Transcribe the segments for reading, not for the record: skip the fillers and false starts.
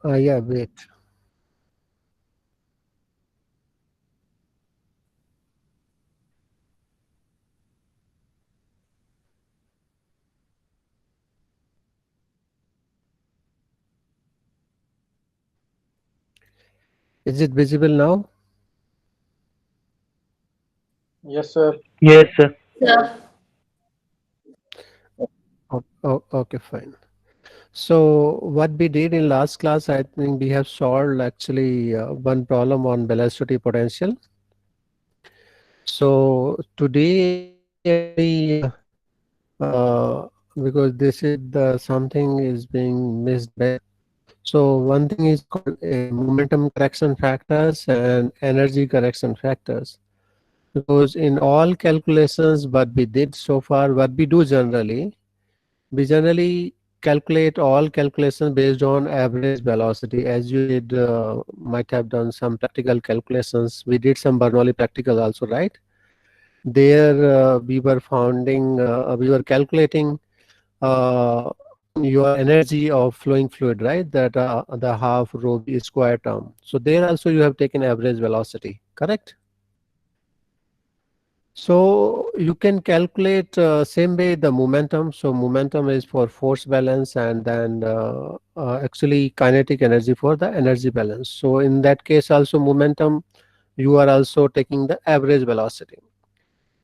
Yeah, wait. Is it visible now? Yes, sir. Yes, sir. Sir. Oh, okay, fine. So what we did in last class, I think we have solved actually one problem on velocity potential. So today actually, because this is the something is being missed a bit. So one thing is called momentum correction factors and energy correction factors. Because in all calculations, what we did so far, what we do generally, we generally calculate all calculations based on average velocity. As you did, might have done some practical calculations. We did some Bernoulli practical also, right? There we were calculating your energy of flowing fluid, right? That the half rho v square term. So there also you have taken average velocity, correct? So you can calculate same way the momentum. So momentum is for force balance, and then actually kinetic energy for the energy balance. So in that case also momentum, you are also taking the average velocity.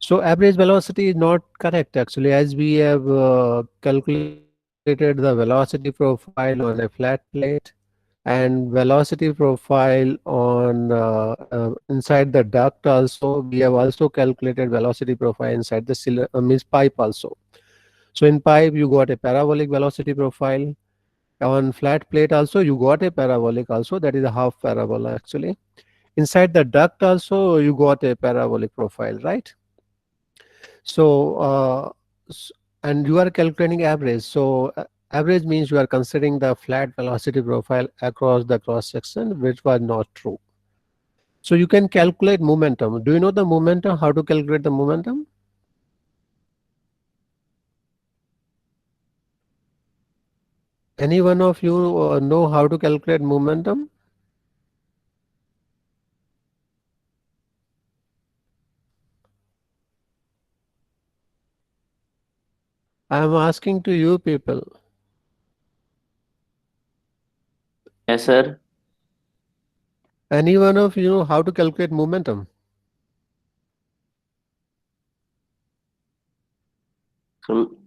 So average velocity is not correct actually, as we have calculated the velocity profile on a flat plate and velocity profile on inside the duct also. We have also calculated velocity profile inside the means pipe also. So in pipe you got a parabolic velocity profile. On flat plate also you got a parabolic also, that is a half parabola actually. Inside the duct also you got a parabolic profile, right? So, and you are calculating average. So, average means you are considering the flat velocity profile across the cross section, which was not true. So, you can calculate momentum. Do you know the momentum? How to calculate the momentum? Any one of you know how to calculate momentum? I am asking to you people. Yes, sir. Any one of you know how to calculate momentum? So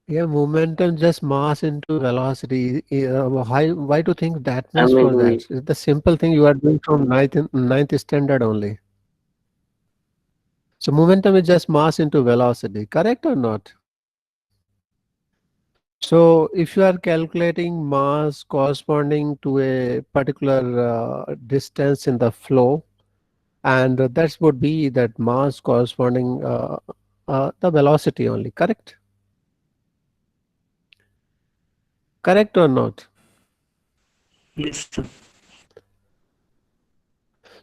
Yeah, momentum just mass into velocity. Why to think that I'm much not for doing that? it. It's the simple thing you are doing from ninth standard only. So momentum is just mass into velocity, correct or not? So if you are calculating mass corresponding to a particular distance in the flow, and that would be that mass corresponding the velocity only, correct? Correct or not? Yes, sir.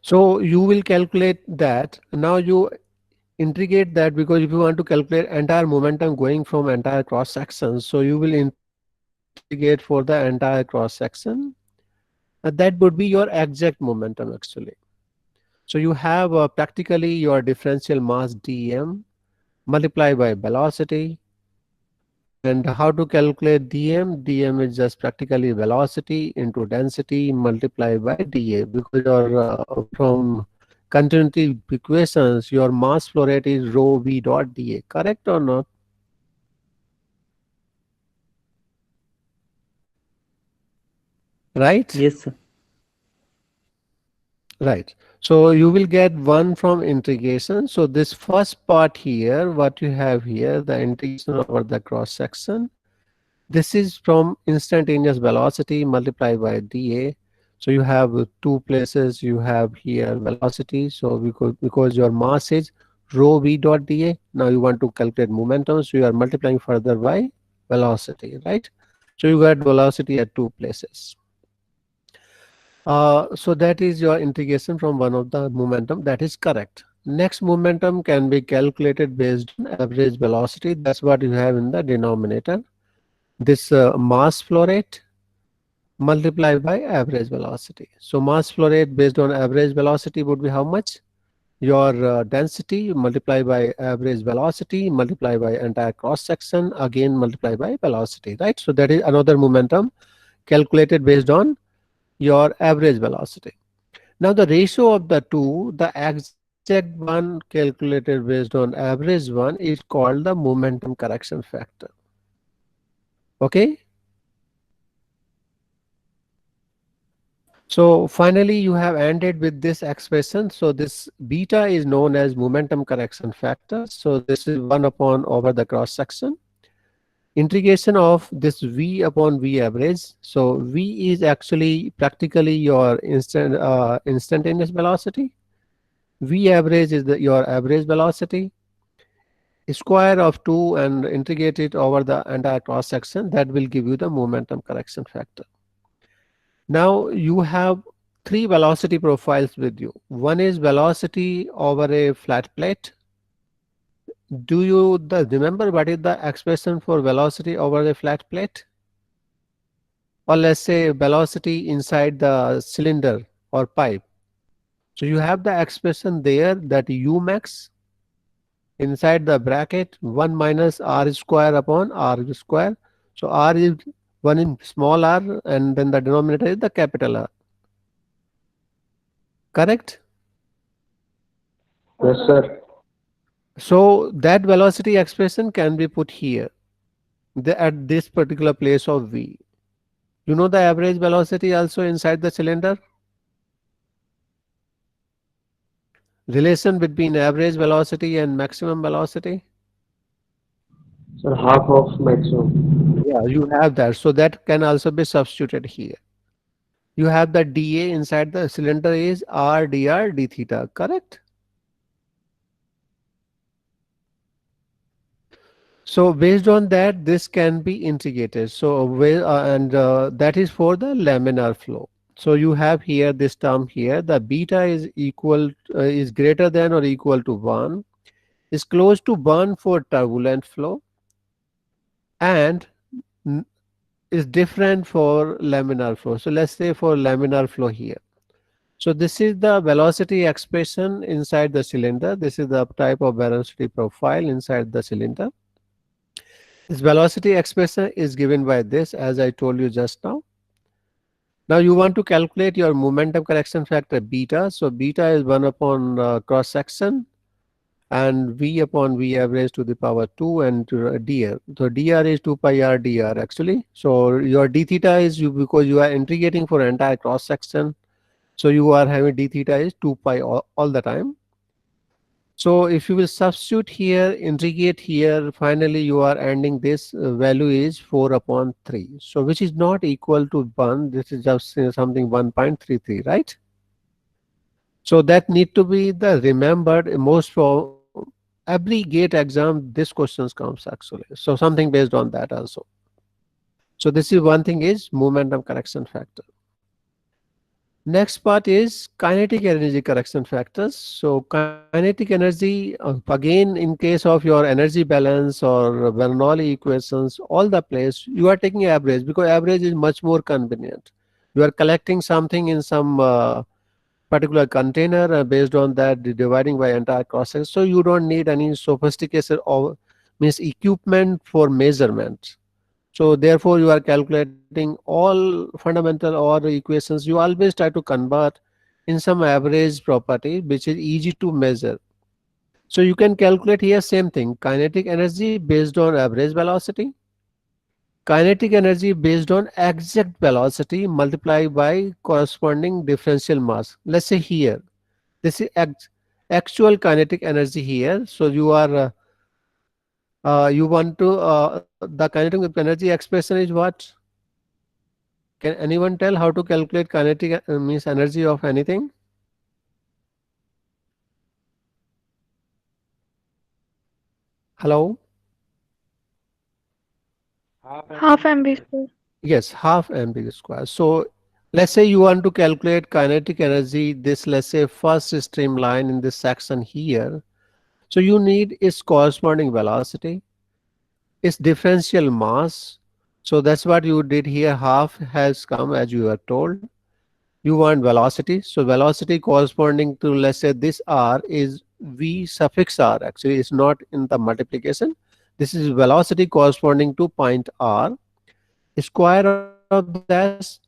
So you will calculate that. Now you integrate that, because if you want to calculate entire momentum going from entire cross section, so you will integrate for the entire cross section. That would be your exact momentum actually. So you have practically your differential mass dm multiplied by velocity. And how to calculate dm? Dm is just practically velocity into density multiplied by dA, because your from continuity equations your mass flow rate is rho v dot dA, correct or not? Right? Yes, sir. Right. So you will get one from integration. So this first part here, what you have here, the integration over the cross section, this is from instantaneous velocity multiplied by dA. So you have two places. You have here velocity. So because your mass is rho v dot dA, now you want to calculate momentum. So you are multiplying further by velocity, right? So you got velocity at two places. So that is your integration from one of the momentum. That is correct. Next momentum can be calculated based on average velocity. That's what you have in the denominator. this mass flow rate multiplied by average velocity. So mass flow rate based on average velocity would be how much? Your density multiplied by average velocity multiplied by entire cross section again multiplied by velocity, right? So that is another momentum calculated based on your average velocity. Now the ratio of the two, the exact one calculated based on average one, is called the momentum correction factor. Okay. So finally you have ended with this expression. So this beta is known as momentum correction factor. So this is 1 upon over the cross section. Integration of this V upon V average. So V is actually practically your instantaneous velocity. V average is your average velocity. Square of 2 and integrate it over the entire cross section. That will give you the momentum correction factor. Now you have three velocity profiles with you. One is velocity over a flat plate. Do you remember what is the expression for velocity over a flat plate? Or let's say velocity inside the cylinder or pipe. So you have the expression there that u max inside the bracket 1 minus r square upon r square. So r is 1 in small r and then the denominator is the capital R. Correct? Yes, sir. So that velocity expression can be put here at this particular place of V. You know the average velocity also inside the cylinder? Relation between average velocity and maximum velocity? Sir, half of maximum. Yeah, you have that. So that can also be substituted here. You have the dA inside the cylinder is r dr d theta, correct? So based on that, this can be integrated. So that is for the laminar flow. So you have here this term here, the beta is greater than or equal to 1, is close to 1 for turbulent flow, and is different for laminar flow. So let's say for laminar flow here. So this is the velocity expression inside the cylinder. This is the type of velocity profile inside the cylinder. This velocity expression is given by this, as I told you just now. Now you want to calculate your momentum correction factor beta. So beta is 1 upon cross section and V upon V average to the power 2 and dr. So dr is 2 pi r dr actually. So your d theta is because you are integrating for entire cross section. So you are having d theta is 2 pi all the time. So if you will substitute here, integrate here, finally you are ending this value is 4 upon 3. So which is not equal to 1. This is just something 1.33, right? So that need to be the remembered most for every gate exam. This questions comes actually. So something based on that also. So this is one thing is momentum correction factor. Next part is kinetic energy correction factors. So kinetic energy, again, in case of your energy balance or Bernoulli equations, all the place, you are taking average because average is much more convenient. You are collecting something in some particular container based on that dividing by entire cross section. So you don't need any sophisticated or means equipment for measurement. So therefore you are calculating all fundamental or equations. You always try to convert in some average property which is easy to measure. So you can calculate here same thing, kinetic energy based on average velocity, kinetic energy based on exact velocity multiplied by corresponding differential mass. Let's say here, this is actual kinetic energy here. So you are you want to the kinetic energy expression is what? Can anyone tell how to calculate kinetic means energy of anything? Hello? Half MB square. Yes, half mv square. So let's say you want to calculate kinetic energy, this let's say first streamline in this section here. So you need its corresponding velocity, its differential mass, So that's what you did here. Half has come as you were told. You want velocity. So velocity corresponding to, let's say, this r is v suffix r. Actually, it's not in the multiplication. This is velocity corresponding to point r. Square of that.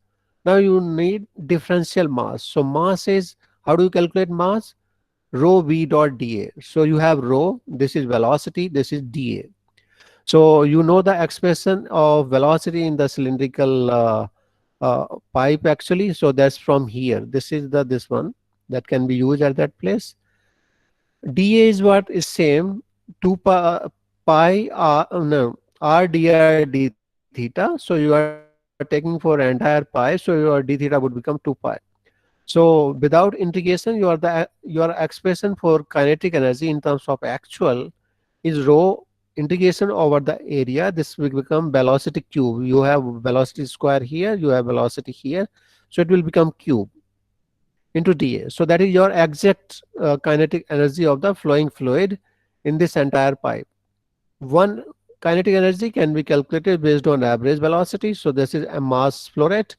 Now you need differential mass. So mass is, how do you calculate mass? Rho v dot dA. So you have rho, this is velocity, this is dA. So you know the expression of velocity in the cylindrical pipe actually. So that's from here. This is the this one that can be used at that place. dA is what is same 2 pi r no r dr d theta. So you are taking for entire pi. So your d theta would become 2 pi. So without integration, your expression for kinetic energy in terms of actual is rho integration over the area. This will become velocity cube. You have velocity square here, you have velocity here, so it will become cube into dA. So that is your exact kinetic energy of the flowing fluid in this entire pipe. One kinetic energy can be calculated based on average velocity. So this is a mass flow rate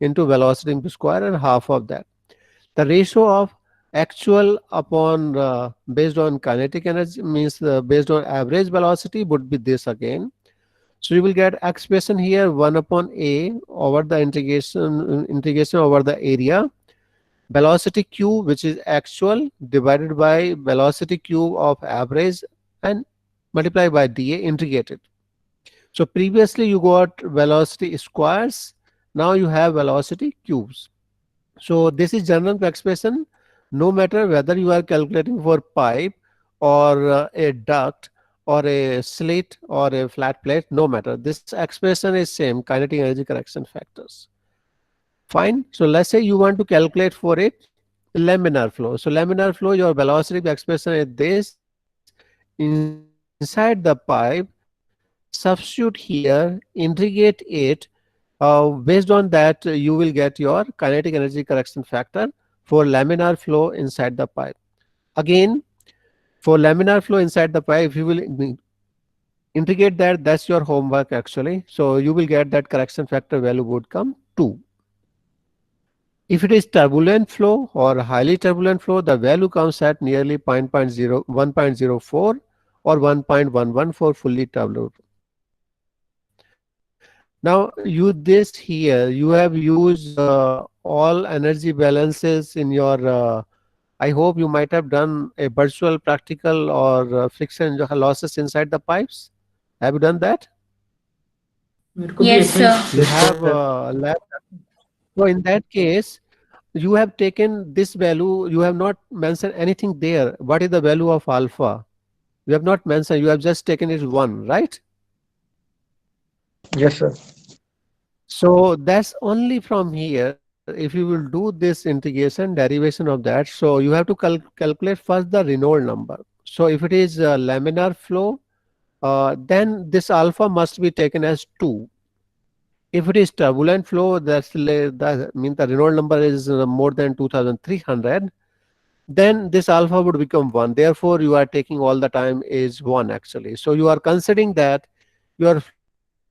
into velocity into square, and half of that. The ratio of actual upon based on kinetic energy means based on average velocity would be this again. So you will get expression here 1 upon a over the integration over the area, velocity q, which is actual, divided by velocity cube of average, and multiply by dA integrated. So previously you got velocity squares, now you have velocity cubes. So this is general expression. No matter whether you are calculating for pipe or a duct or a slit or a flat plate, no matter. This expression is same, kinetic energy correction factors. Fine. So let's say you want to calculate for it laminar flow. So laminar flow, your velocity expression is this. Inside the pipe, substitute here, integrate it. Based on that, you will get your kinetic energy correction factor for laminar flow inside the pipe. Again, for laminar flow inside the pipe, if you will integrate that, that's your homework actually. So you will get that correction factor value would come 2. If it is turbulent flow or highly turbulent flow, the value comes at nearly 1.04 or 1.11 for fully turbulent. Now use this here. You have used all energy balances in your. I hope you might have done a virtual practical or friction losses inside the pipes. Have you done that? Yes, sir. You have lab. So in that case, you have taken this value. You have not mentioned anything there. What is the value of alpha? You have not mentioned. You have just taken it 1, right? Yes, sir. So that's only from here. If you will do this integration derivation of that, so you have to calculate first the Reynolds number. So if it is laminar flow, then this alpha must be taken as 2. If it is turbulent flow, that means the Reynolds number is more than 2300. Then this alpha would become 1. Therefore, you are taking all the time is 1 actually. So you are considering that your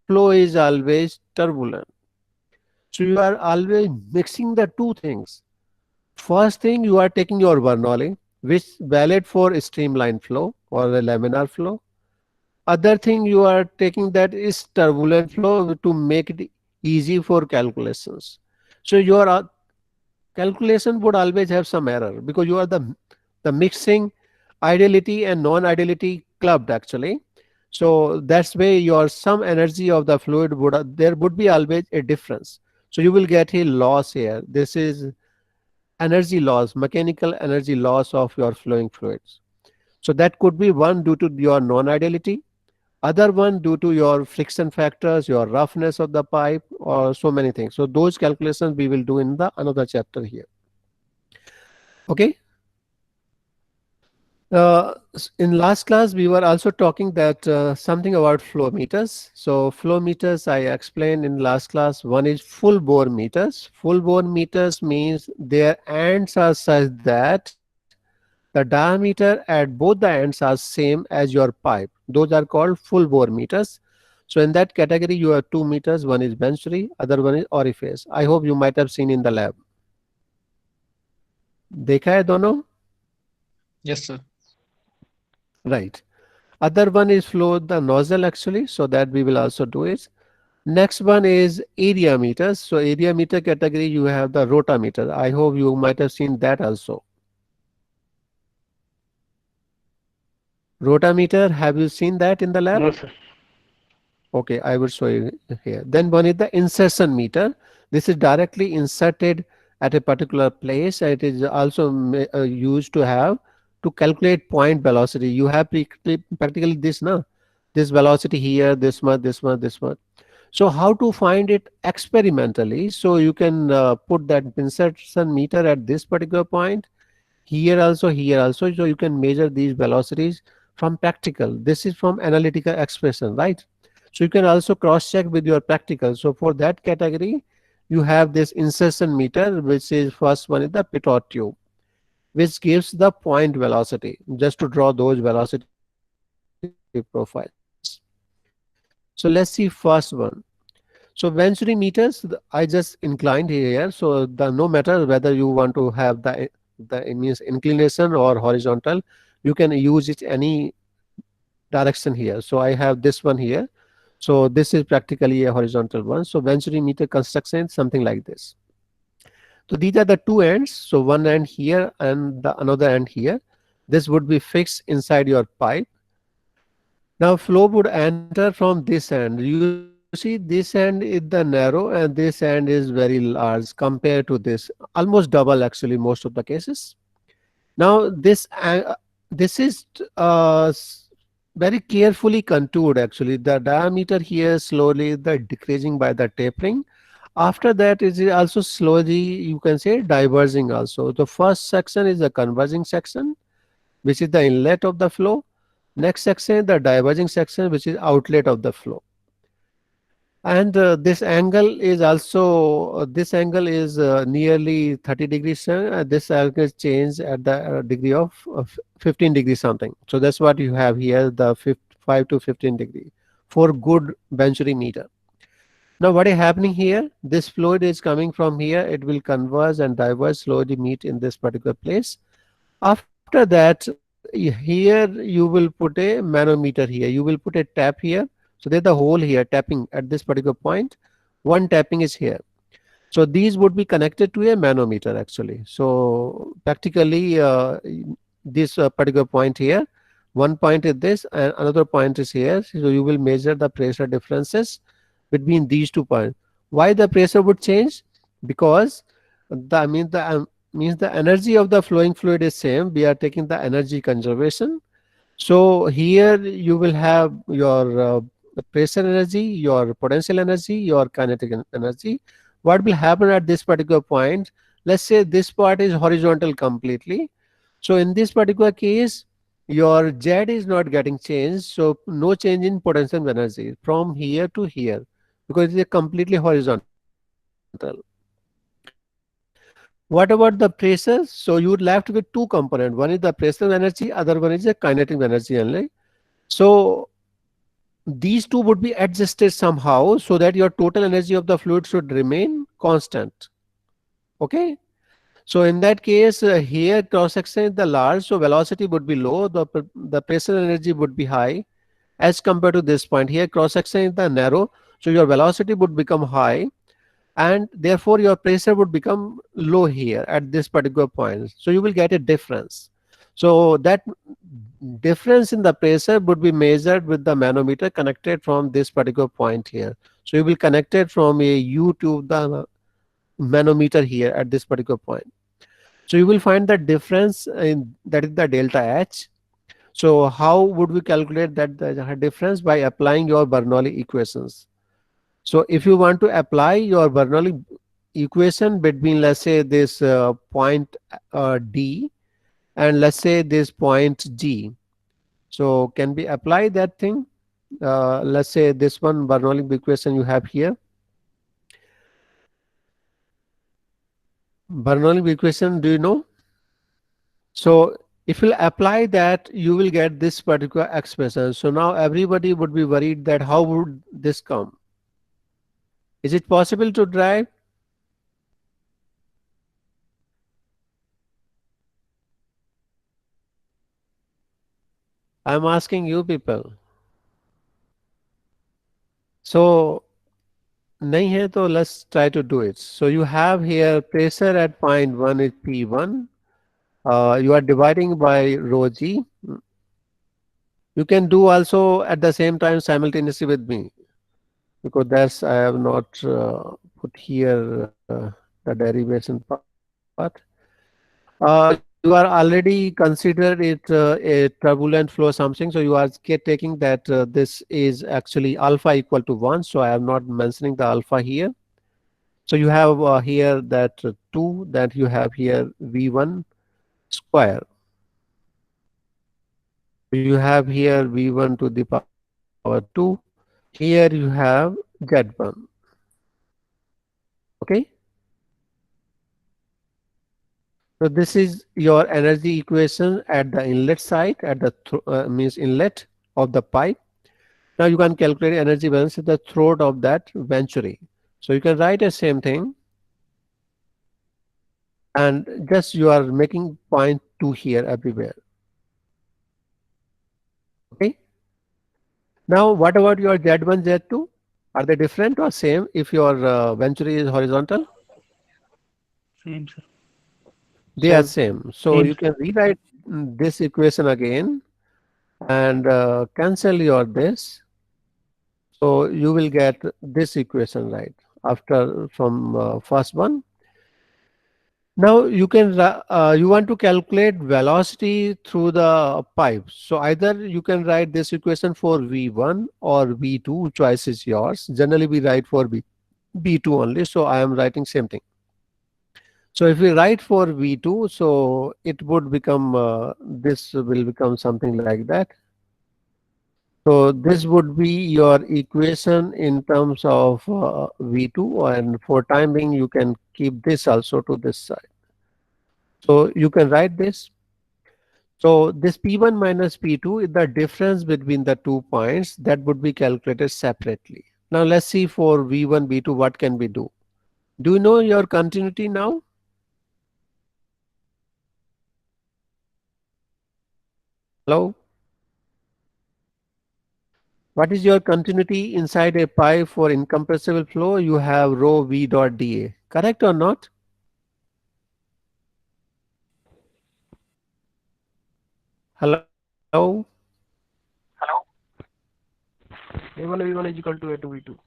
flow is always turbulent. So you are always mixing the two things. First thing, you are taking your Bernoulli, which valid for streamline flow or a laminar flow. Other thing you are taking that is turbulent flow to make it easy for calculations. So your calculation would always have some error because you are the mixing ideality and non-ideality clubbed actually. So that's why your some energy of the fluid would there would be always a difference. So you will get a loss here. This is energy loss, mechanical energy loss of your flowing fluids. So that could be one due to your non-ideality, other one due to your friction factors, your roughness of the pipe, or so many things. So those calculations we will do in the another chapter here. Okay. In last class, we were also talking that something about flow meters. So flow meters I explained in last class. One is full bore meters. Full bore meters means their ends are such that the diameter at both the ends are same as your pipe. Those are called full bore meters. So in that category, you have 2 meters. One is Venturi, other one is orifice. I hope you might have seen in the lab. देखा है दोनों? Yes, sir. Right. Other one is flow the nozzle actually, so that we will also do it. Next one is area meters. So area meter category, you have the rotameter. I hope you might have seen that also. Rotameter, have you seen that in the lab? No, sir. Okay, I will show you here. Then one is the insertion meter. This is directly inserted at a particular place. It is also used to have to calculate point velocity. You have practically this now, this velocity here, this much, this much, this much. So how to find it experimentally? So you can put that insertion meter at this particular point, here also, here also. So you can measure these velocities from practical. This is from analytical expression, right? So you can also cross check with your practical. So for that category, you have this insertion meter, which is first one is the pitot tube, which gives the point velocity, just to draw those velocity profiles. So let's see first one. So Venturi meters, I just inclined here. So the no matter whether you want to have the means inclination or horizontal, you can use it any direction here. So I have this one here. So this is practically a horizontal one. So Venturi meter construction is something like this. So these are the two ends. So one end here and the another end here. This would be fixed inside your pipe. Now flow would enter from this end. You see this end is the narrow and this end is very large compared to this. Almost double actually most of the cases. Now this is very carefully contoured actually. The diameter here slowly the decreasing by the tapering. After that it is also slowly, you can say, diverging also. The first section is the converging section, which is the inlet of the flow. Next section, the diverging section, which is outlet of the flow. And this angle is also this angle is nearly 30 degrees, this angle is changed at the degree of 15 degrees something. So that's what you have here, the 5 to 15 degree for good Venturi meter. Now what is happening here, this fluid is coming from here, it will converge and diverge, slowly meet in this particular place. After that, here you will put a manometer here, you will put a tap here. So there's the hole here tapping at this particular point. One tapping is here. So these would be connected to a manometer actually. So practically this particular point here, one point is this and another point is here. So you will measure the pressure differences between these 2 points. Why the pressure would change? Because the means the energy of the flowing fluid is same. We are taking the energy conservation. So here you will have your pressure energy, your potential energy, your kinetic energy. What will happen at this particular point? Let's say this part is horizontal completely. So in this particular case, your Z is not getting changed. So no change in potential energy from here to here because it is completely horizontal. What about the pressure? So you would left with two components. One is the pressure energy, other one is the kinetic energy only. So these two would be adjusted somehow so that your total energy of the fluid should remain constant. Okay. So in that case, here cross section is the large, so velocity would be low, the pressure energy would be high as compared to this point. Here cross section is the narrow, so your velocity would become high and therefore your pressure would become low here at this particular point. So you will get a difference. So that difference in the pressure would be measured with the manometer connected from this particular point here. So you will connect it from a U to the manometer here at this particular point. So you will find the difference in that is the delta H. So how would we calculate that the difference? By applying your Bernoulli equations. So if you want to apply your Bernoulli equation between, let's say, this point D and let's say this point G. So can we apply that thing? Let's say this one Bernoulli equation you have here. Bernoulli equation, do you know? So If you apply that, you will get this particular expression. So now everybody would be worried that how would this come? Is it possible to derive? I'm asking you people. So nahi hai to let's try to do it. So you have here pressure at point 1 is P1. You are dividing by rho g. You can do also at the same time simultaneously with me, because that's I have not put here the derivation part. You are already considered it a turbulent flow something, so you are taking that this is actually alpha equal to 1, so I am not mentioning the alpha here. So you have here that 2, that you have here V1 square. So you have here V1 to the power 2. Here you have Z1. Okay. So this is your energy equation at the inlet side, at the means inlet of the pipe. Now you can calculate energy balance at the throat of that venturi. So you can write the same thing, and just you are making point 2 here everywhere. Okay. Now what about your Z1, Z2? Are they different or same if your venturi is horizontal? Same, sir. They are Same. same. So Same, you can rewrite this equation again and cancel your this. So you will get this equation right after from first one. Now you can you want to calculate velocity through the pipe. So either you can write this equation for V1 or V2. Choice is yours. Generally we write for V2 only. So I am writing same thing. So if we write for V2, so it would become this will become something like that. So this would be your equation in terms of V2, and for time being you can keep this also to this side. So you can write this. So this P1 minus P2 is the difference between the 2 points that would be calculated separately. Now let's see for V1, V2 what can we do. Do you know your continuity now? Hello? What is your continuity inside a pipe for incompressible flow? You have rho V dot dA. Correct or not? Hello? A1 V1 is equal to A2 V2.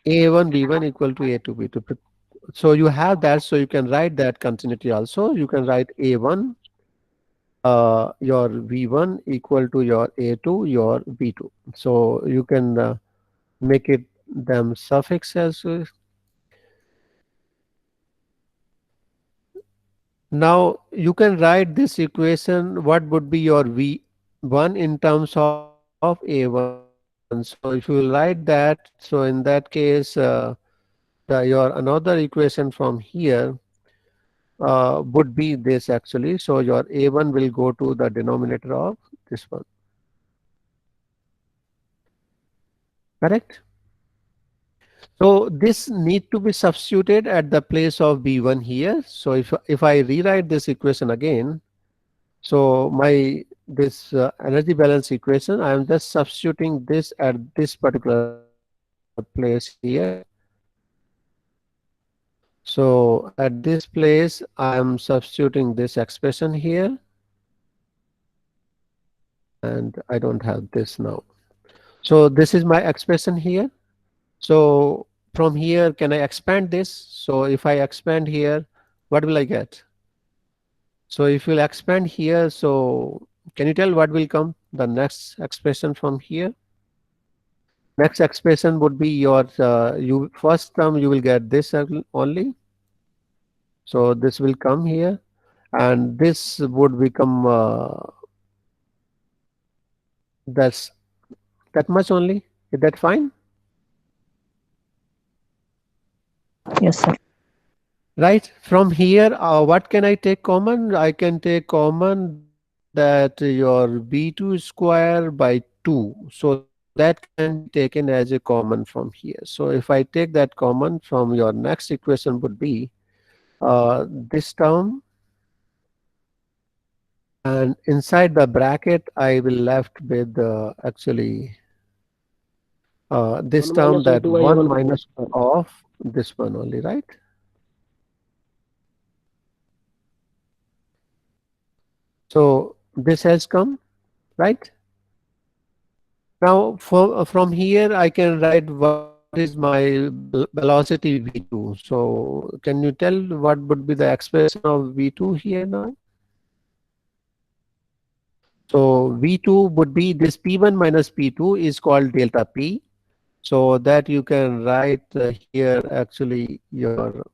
A1 B1 equal to A2 B2. So you have that, so you can write that continuity also. You can write A1 your V1 equal to your A2 your V2. So you can make it them suffix as well. Now you can write this equation. What would be your V1 in terms of A1? So if you will write that, so in that case, your another equation from here would be this actually. So your A1 will go to the denominator of this one. Correct? So this need to be substituted at the place of B1 here. So if I rewrite this equation again, so my this energy balance equation, I am just substituting this at this particular place here. So at this place, I am substituting this expression here, and I don't have this now. So this is my expression here. So from here, can I expand this? So if I expand here, what will I get? So if you'll expand here, so can you tell what will come? The next expression from here. Next expression would be your you first term you will get this only. So this will come here, and this would become that's that much only. Is that fine? yes, sir. Right. From here, what can I take common? I can take common that your V2 square by 2. So that can be taken as a common from here. So if I take that common from your next equation would be this term, and inside the bracket I will left with actually this 1 term, minus that V2 by 1 1 minus plus 1. of this one only, right? So this has come, right? Now from here I can write what is my velocity V2. So can you tell what would be the expression of V2 here now? So V2 would be this P1 minus P2 is called delta P. So that you can write here actually your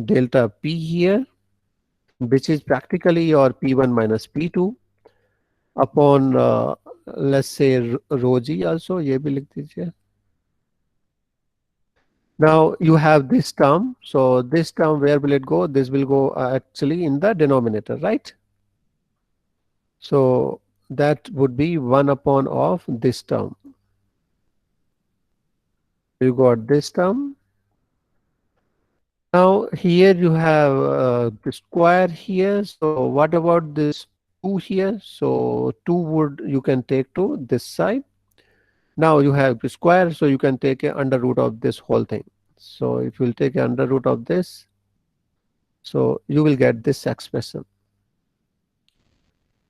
delta P here, which is practically your P1 minus P2 upon let's say rho g also, ये भी लिख दीजिए. Now you have this term. So this term, where will it go? This will go actually in the denominator, right? So that would be 1 upon of this term. You got this term. Now here you have the square here. So what about this 2 here? So 2 would you can take to this side. Now you have the square, so you can take a under root of this whole thing. So if you will take a under root of this, so you will get this expression.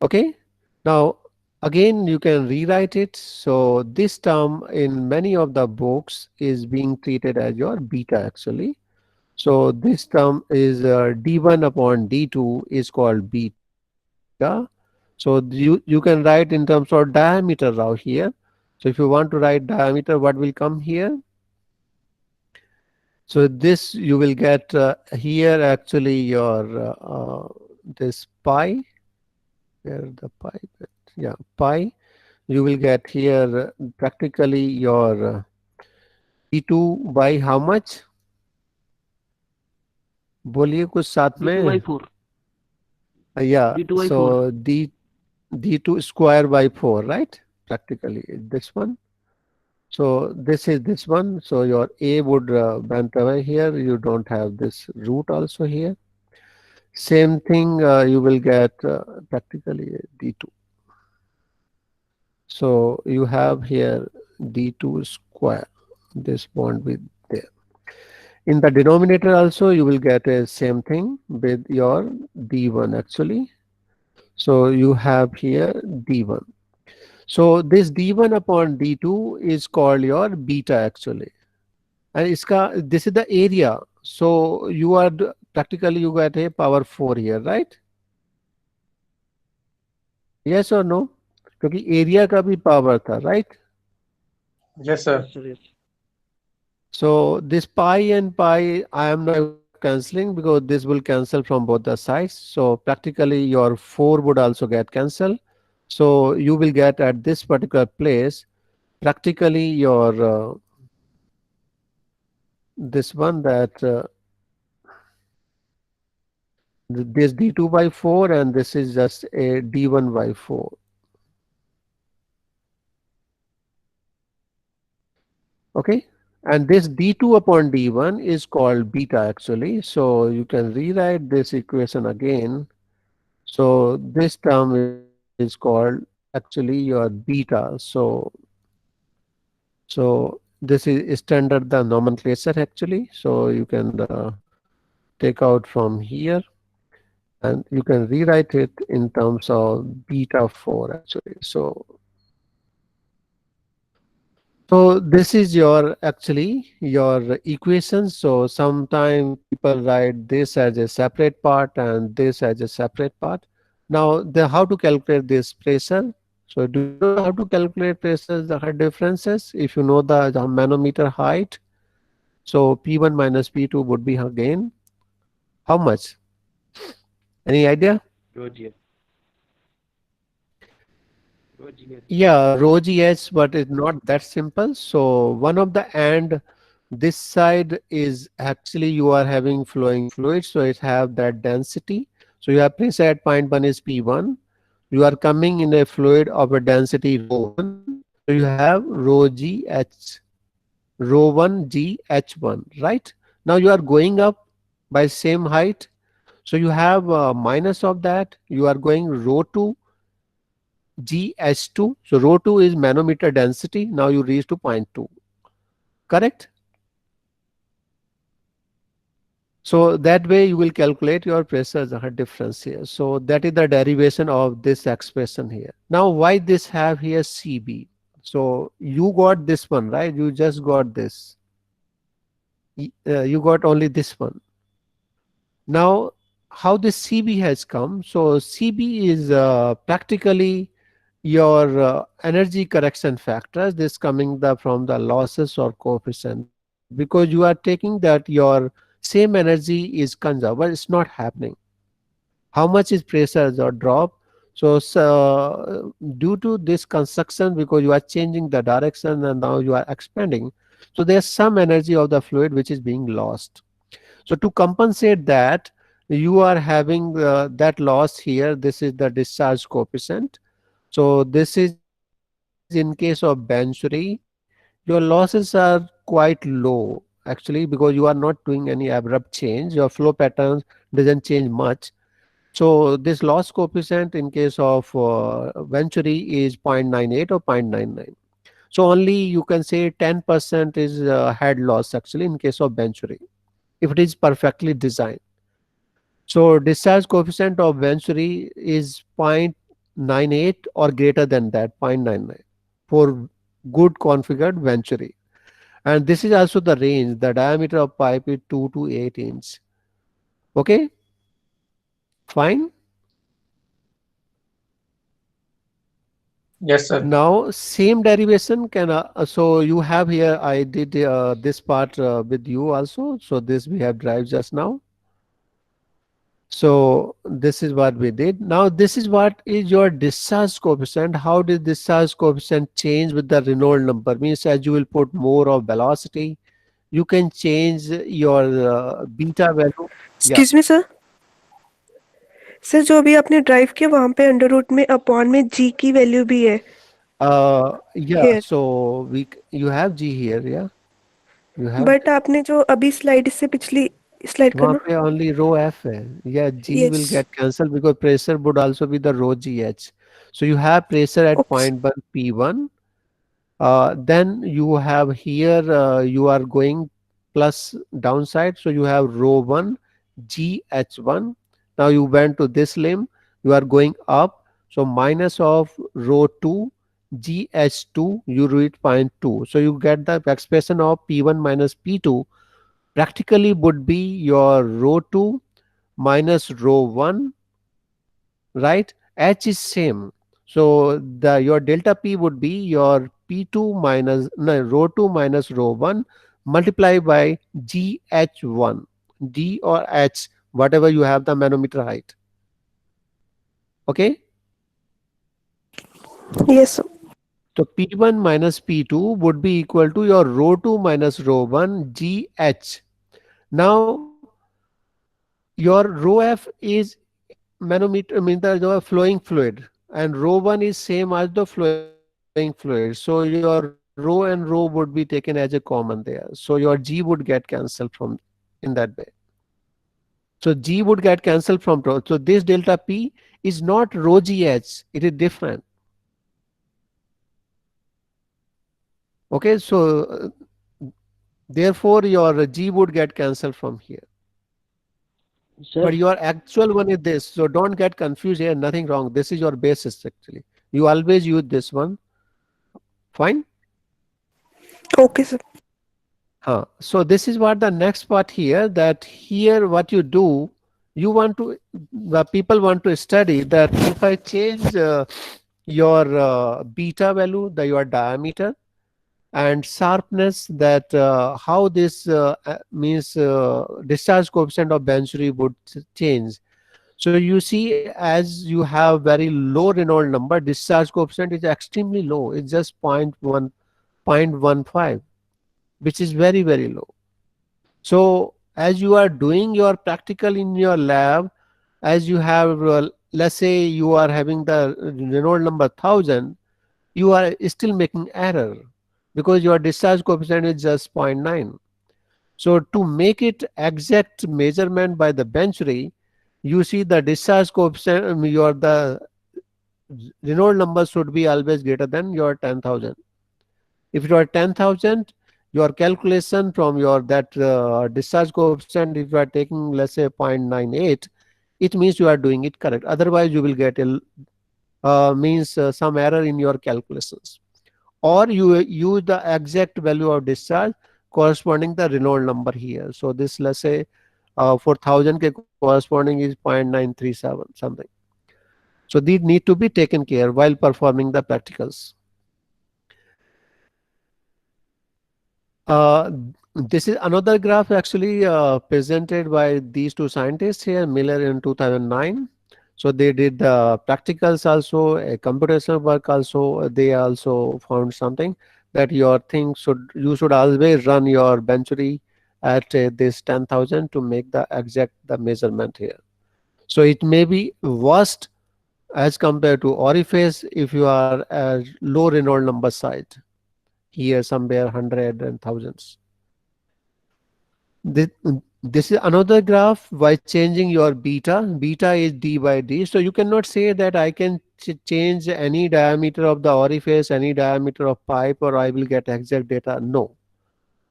Okay. Now again you can rewrite it. So this term in many of the books is being treated as your beta actually. So this term is d1 upon d2 is called beta. So you can write in terms of diameter now here. So if you want to write diameter, what will come here? So this you will get here actually your this pi, where the pi, yeah, pi. You will get here practically your d2 by how much? बोलिए कुछ साथ D2 by में. 4. Yeah, D2 by 4. so d2 square by 4, right? Practically this one. So this is this one. So your a would went away here. You don't have this root also here. Same thing you will get practically d2. So you have here d2 square. This bond with there. In the denominator also you will get a same thing with your d1 actually. So you have here d1. So this d1 upon d2 is called your beta actually. And this is the area. So you are practically you get a power 4 here, right? Yes or no? क्योंकि area का भी power था, right? Yes, sir. Yes, sir. Yes. So this pi and pi, I am not cancelling because this will cancel from both the sides. So practically your 4 would also get cancelled. So you will get at this particular place practically your this one that this d2 by 4 and this is just a d1 by 4. Okay. And this d2 upon d1 is called beta actually. So you can rewrite this equation again. So this term is called actually your beta. So this is standard the nomenclature actually. So you can take out from here and you can rewrite it in terms of beta 4 actually. So this is your actually your equation. So sometime people write this as a separate part and this as a separate part. Now the how to calculate this pressure. So do you know how to calculate pressures, the height differences? If you know the manometer height, so P1 minus P2 would be again how much? Any idea? Roger. Roger. Yeah, rho GH, but it's not that simple. So one of the and this side is actually you are having flowing fluid, so it have that density. So you have pressure at point 1 is P1 You are coming in a fluid of a density rho 1, so you have rho g h, rho 1 g h1, right? Now you are going up by same height, so you have minus of that, you are going rho 2 g h2, so rho 2 is manometer density, now you reach to 0.2, correct? So that way you will calculate your pressure difference here. So that is the derivation of this expression here. Now why this have here CB? So you got this one, right? You just got this. You got only this one. Now how this CB has come? So CB is practically your energy correction factors. This coming from the losses or coefficient, because you are taking that your same energy is conserved, but it's not happening. How much is pressure or drop? So due to this construction, because you are changing the direction and now you are expanding, so there's some energy of the fluid which is being lost. So to compensate that, you are having that loss here. This is the discharge coefficient. So this is in case of benchury, your losses are quite low actually, because you are not doing any abrupt change. Your flow pattern doesn't change much. So this loss coefficient in case of Venturi is 0.98 or 0.99. So only you can say 10% is head loss actually in case of Venturi, if it is perfectly designed. So discharge coefficient of Venturi is 0.98 or greater than that, 0.99 for good configured Venturi. And this is also the range. The diameter of pipe is 2 to 8 inch. Okay, fine. Yes, sir. Now same derivation can so you have here, I did this part with you also. So this we have derived just now. So this is what we did. Now this is what is your discharge coefficient. How did discharge coefficient change with the Reynolds number? Means as you will put more of velocity, you can change your beta value. Yeah. Excuse me sir. Sir जो अभी आपने drive किया वहां पे under root में upon में जी की value भी है Yeah. Here, So you have G here. Yeah. You have. But आपने जो अभी स्लाइड से पिछली स्लाइड वहाँ करना। पे only rho F है. Yeah, G yes, will get cancelled because pressure would also be the rho GH. So you have pressure at okay point 1 P1. Then you have here you are going plus downside. So you have rho 1 GH1. Now you went to this limb. You are going up. So minus of rho 2 GH2, you reach point 2. So you get the expression of P1 minus P2 practically would be your rho 2 minus rho 1, right? H is same, so the your delta P would be your P2 minus no, rho 2 minus rho 1 multiplied by GH1, D or H, whatever you have the manometer height. Okay, yes sir, so P1 minus P2 would be equal to your rho 2 minus rho 1 GH. Now your rho F is manometer, I mean the flowing fluid, and rho 1 is same as the flowing fluid. So your rho and rho would be taken as a common there. So your G would get cancelled from in that way. So G would get cancelled from rho. So this delta P is not rho GH, it is different. Okay, so therefore your G would get cancelled from here. Sir, But your actual one is this. So don't get confused here. Nothing wrong. This is your basis actually. You always use this one. Fine. Okay sir, So this is what the next part here, that here what you do, you want to, the people want to study that if I change your beta value, your diameter and sharpness, that how this means discharge coefficient of Benchuri would change. So you see, as you have very low Reynolds number, discharge coefficient is extremely low. It's just 0.1, 0.15, which is very, very low. So as you are doing your practical in your lab, as you have let's say you are having the Reynolds number 1000, you are still making error because your discharge coefficient is just zero point 0.9. So to make it exact measurement by the benchery, you see the discharge coefficient, your the Reynolds number should be always greater than your 10,000. If you are 10,000, your calculation from your that discharge coefficient, if you are taking let's say 0.98, it means you are doing it correct. Otherwise, you will get a means some error in your calculations. Or you use the exact value of discharge corresponding the Reynolds number here. So this let's say for 1000 K corresponding is 0.937 something. So these need to be taken care while performing the practicals. Uh, this is another graph actually presented by these two scientists here, Miller in 2009. So they did the practicals also, a computational work also. They also found something that your thing you should always run your benchery at this 10,000 to make the exact the measurement here. So it may be worst as compared to orifice if you are at low Reynolds number side. Here somewhere hundred and thousands. This, this is another graph by changing your beta. Beta is d by d. So you cannot say that I can change any diameter of the orifice, any diameter of pipe, or I will get exact data. No.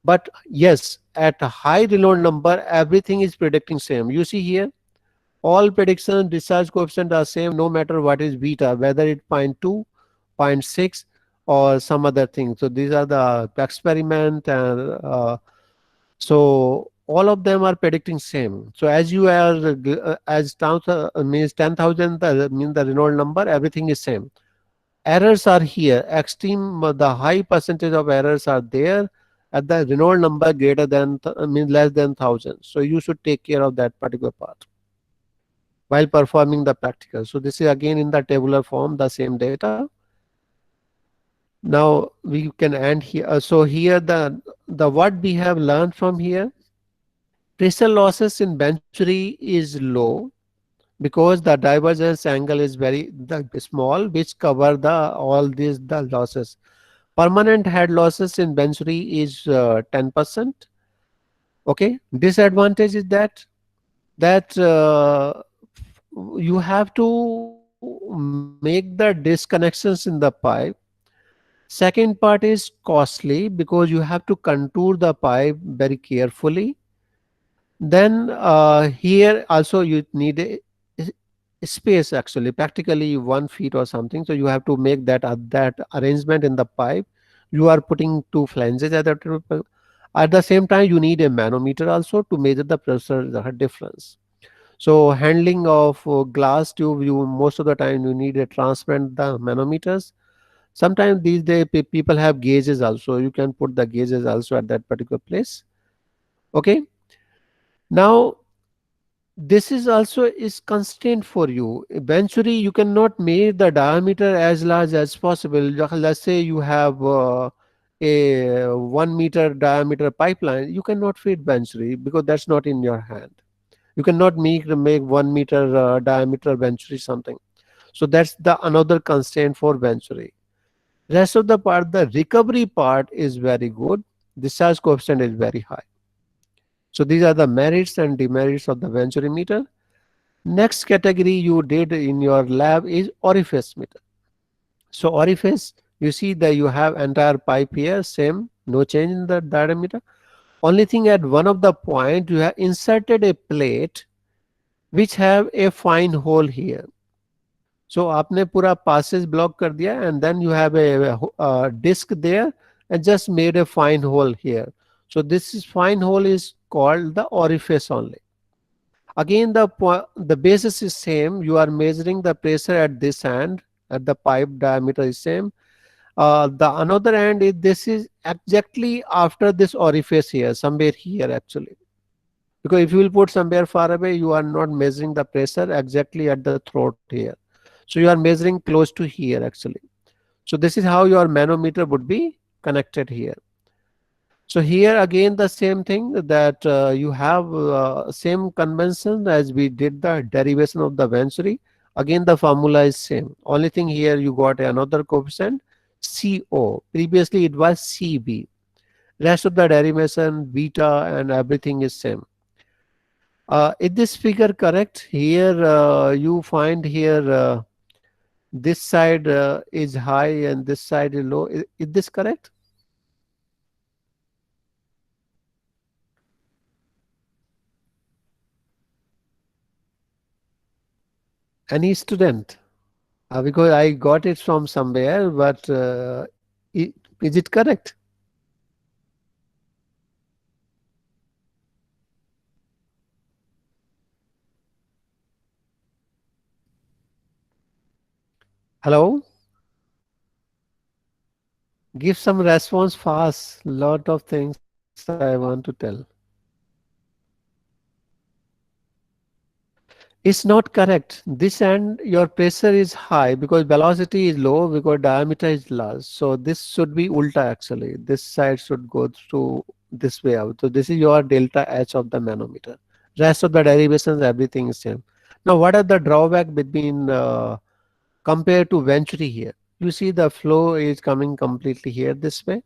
But yes, at a high Reynolds number, everything is predicting same. You see here, all predictions, discharge coefficient are same no matter what is beta, whether it's 0.2, 0.6, or some other thing. So these are the experiment and so all of them are predicting same. So as you are as means 10,000 means the Reynolds number, everything is same. Errors are here. Extreme the high percentage of errors are there at the Reynolds number greater than means less than 1,000. So you should take care of that particular part while performing the practical. So this is again in the tabular form, the same data. Now we can end here. So here the what we have learned from here, pressure losses in benchery is low because the divergence angle is very small, which cover the all these the losses. Permanent head losses in benchery is 10%. Okay, disadvantage is that you have to make the disconnections in the pipe. Second part is costly because you have to contour the pipe very carefully. Then here also you need a space, actually practically 1 feet or something. So you have to make that arrangement in the pipe. You are putting two flanges at the same time. You need a manometer also to measure the pressure difference. So handling of glass tube, you most of the time you need a transparent the manometers. Sometimes these days people have gauges also. You can put the gauges also at that particular place. Okay. Now this is also is constraint for you. Eventually you cannot make the diameter as large as possible. Let's say you have a 1 meter diameter pipeline. You cannot fit benchery because that's not in your hand. You cannot make 1 meter diameter benchery something. So that's the another constraint for benchery. Rest of the part, the recovery part is very good. Discharge coefficient is very high. So these are the merits and demerits of the benchery meter. Next category you did in your lab is orifice meter. So orifice, you see that you have entire pipe here, same, no change in the diameter. Only thing at one of the point you have inserted a plate which have a fine hole here. So आपने पूरा passage block कर दिया and then you have a disc there and just made a fine hole here. So this is fine hole is called the orifice only. Again the basis is same. You are measuring the pressure at this end, at the pipe diameter is same. The another end is this is exactly after this orifice here, somewhere here actually. Because if you will put somewhere far away, you are not measuring the pressure exactly at the throat here. So you are measuring close to here actually. So this is how your manometer would be connected here. So here again the same thing that you have same convention as we did the derivation of the benchery. Again, the formula is same. Only thing here you got another coefficient CO. Previously it was CB. Rest of the derivation, beta and everything is same. Is this figure correct? Here you find here this side is high and this side is low. Is this correct? Any student? Because I got it from somewhere, but is it correct? Hello? Give some response fast. Lot of things I want to tell. It's not correct. This end your pressure is high because velocity is low because diameter is large. So this should be ulta actually. This side should go through this way out. So this is your delta H of the manometer. Rest of the derivations, everything is same. Now what are the drawback between compared to Venturi here? You see the flow is coming completely here this way.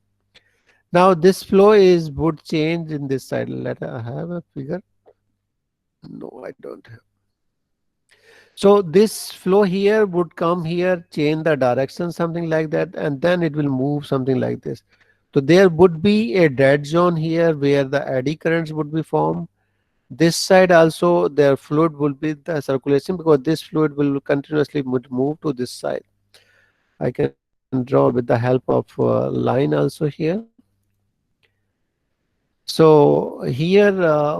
Now this flow is would change in this side. Let I have a figure. No, I don't have. So this flow here would come here, change the direction, something like that, and then it will move something like this. So there would be a dead zone here where the eddy currents would be formed. This side also their fluid will be the circulation because this fluid will continuously move to this side. I can draw with the help of line also here. So here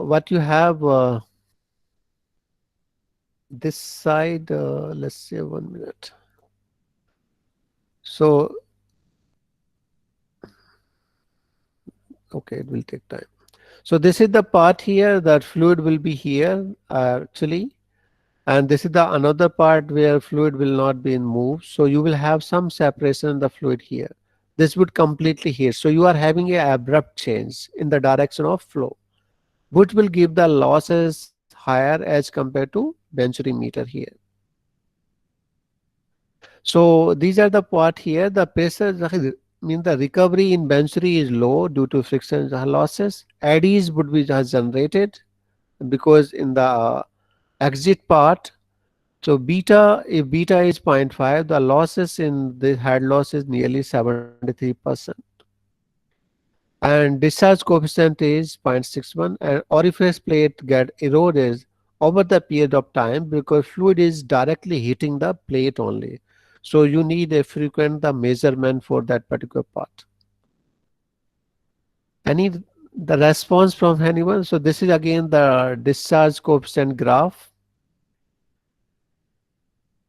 what you have this side, let's say 1 minute. So okay, it will take time. So this is the part here that fluid will be here actually, and this is the another part where fluid will not be in move. So you will have some separation in the fluid here. This would completely here. So you are having a abrupt change in the direction of flow, which will give the losses higher as compared to Venturi meter here. So these are the part here. The pressure mean the recovery in Venturi is low due to friction losses. Eddies would be just generated because in the exit part. So beta, if beta is 0.5, the losses in the head loss is nearly 73%. And discharge coefficient is 0.61 and orifice plate get eroded over the period of time because fluid is directly hitting the plate only. So you need a frequent the measurement for that particular part. Any the response from anyone? So this is again the discharge coefficient graph.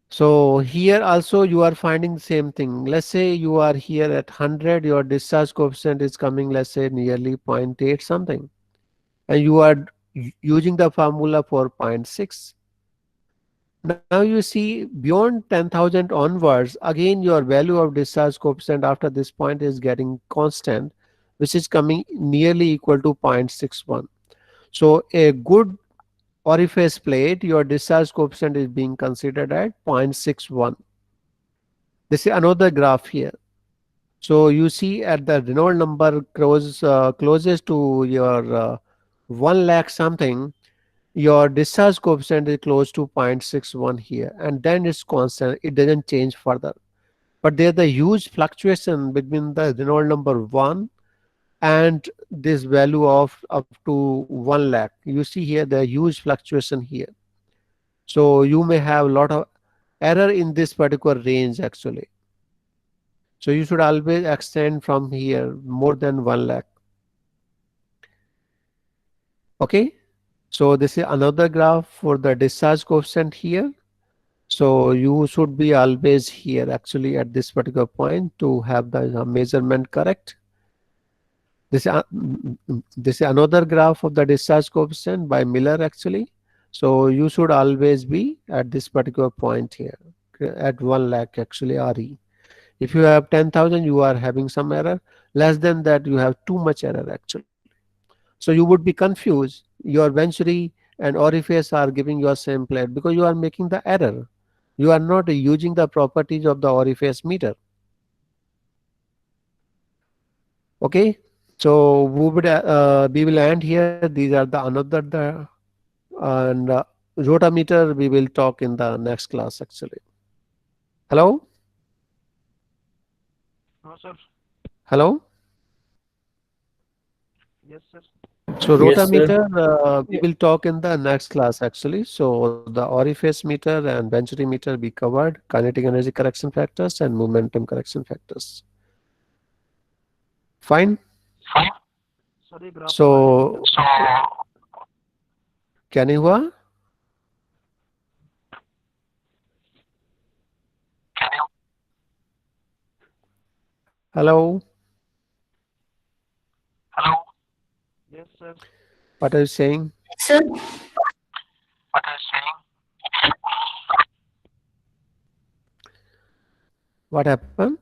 So here also you are finding the same thing. Let's say you are here at 100, your discharge coefficient is coming, let's say nearly 0.8 something, and you are using the formula for zero 0.6. Now you see beyond 10,000 onwards, again your value of discharge coefficient after this point is getting constant, which is coming nearly equal to 0.61. So a good orifice plate, your discharge coefficient is being considered at 0.61. This is another graph here. So you see at the Reynolds number closest to your 1 lakh something, your discharge coefficient is close to 0.61 here, and then it's constant, it doesn't change further. But there's a huge fluctuation between the Reynolds number 1 and this value of up to 1 lakh. You see here the huge fluctuation here. So you may have a lot of error in this particular range actually. So you should always extend from here more than 1 lakh. Okay. So this is another graph for the discharge coefficient here. So you should be always here actually at this particular point to have the measurement correct. This is another graph of the discharge coefficient by Miller actually. So you should always be at this particular point here at 1 lakh actually RE. If you have 10,000, you are having some error. Less than that, you have too much error actually. So you would be confused. Your Venturi and orifice are giving you a same plate because you are making the error. You are not using the properties of the orifice meter. Okay, so we will end here. These are the another the and rotameter we will talk in the next class actually. Hello, No, sir. hello. Yes, sir. So Yes, sir. rotameter we will talk in the next class actually. So the orifice meter and venturi meter we covered kinetic energy correction factors and momentum correction factors. Fine. Sir ये graph So तो क्या नहीं हुआ? Hello, yes, sir. what are you saying? Sir. What happened?